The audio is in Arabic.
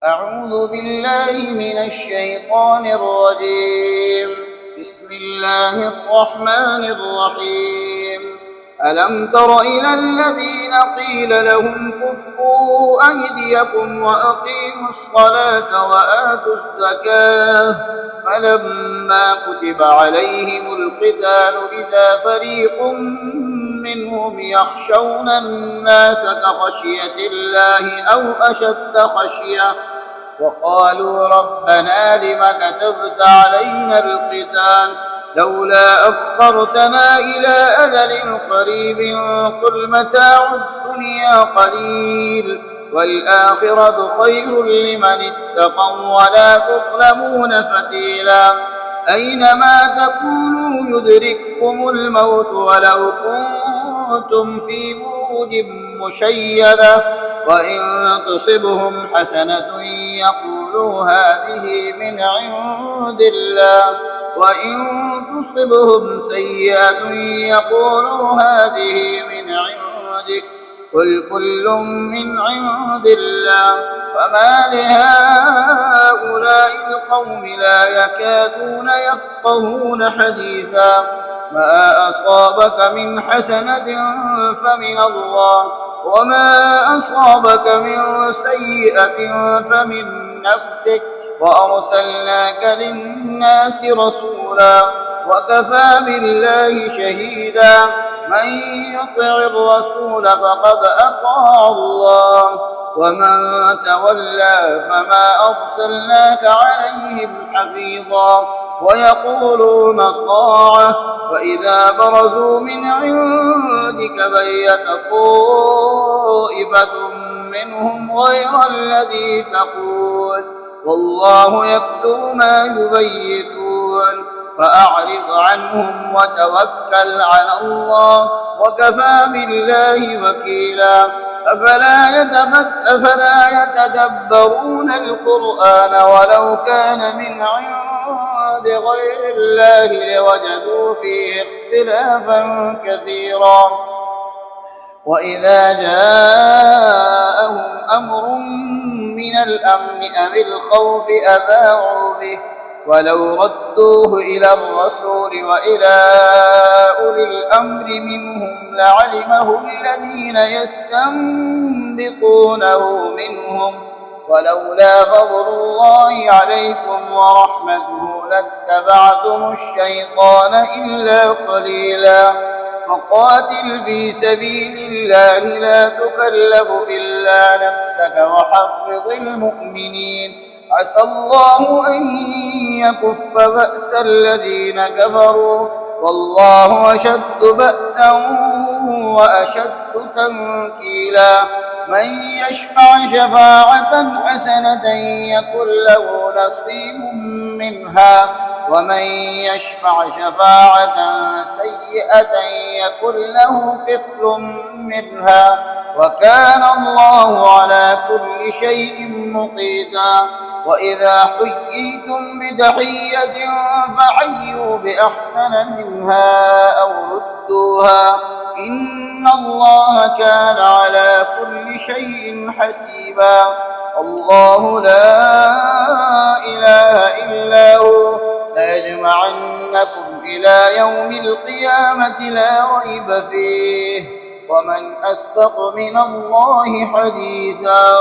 أعوذ بالله من الشيطان الرجيم. بسم الله الرحمن الرحيم. ألم تر إلى الذين قيل لهم كفوا أيديكم وأقيموا الصلاة وآتوا الزكاة فلما كتب عليهم القتال إذا فريق منهم يخشون الناس كخشية الله أو أشد خشية وقالوا ربنا لم كتبت علينا القتال لولا أخرتنا إلى أجل قريب قل متاع الدنيا قليل والآخرة خير لمن اتقوا ولا تظلمون فتيلا أينما تكونوا يدرككم الموت ولو كنتم في بروج مشيدة وإن تصبهم حسنة يقولوا هذه من عند الله وإن تصبهم سيئة يقولوا هذه من عندك قل كل من عند الله فما لهؤلاء القوم لا يكادون يفقهون حديثا ما أصابك من حسنة فمن الله وما أصابك من سيئة فمن نفسك وأرسلناك للناس رسولا وكفى بالله شهيدا من يطع الرسول فقد أطاع الله ومن تولى فما أرسلناك عليهم حفيظا ويقولون طاعة فإذا برزوا من عندك بيت طائفة منهم غير الذي تقول والله يكتب ما يبيتون فأعرض عنهم وتوكل على الله وكفى بالله وكيلا أفلا يتدبرون القرآن ولو كان من عند غير الله لوجدوا فيه اختلافا كثيرا وإذا جاءهم أمر من الأمن أو الخوف أذاعوا به ولو ردوه إلى الرسول وإلى أولي الأمر منهم لعلمه الذين يستنبطونه منهم ولولا فضل الله عليكم ورحمته لاتبعتم الشيطان إلا قليلا فقاتل في سبيل الله لا تكلف إلا نفسك وحرض المؤمنين عسى الله أن يكف بأس الذين كفروا والله أشد بأسا وأشد تنكيلا من يشفع شفاعة حسنة يكن له نصيب منها ومن يشفع شفاعة سيئة يكن له كفل منها وكان الله على كل شيء مقيتا وإذا حييتم بتحية فحيوا بأحسن منها أو ردوها إن الله كان على كل شيء حسيبا الله لا إله إلا هو ليجمعنكم إلى يوم القيامة لا ريب فيه ومن أصدق من الله حديثا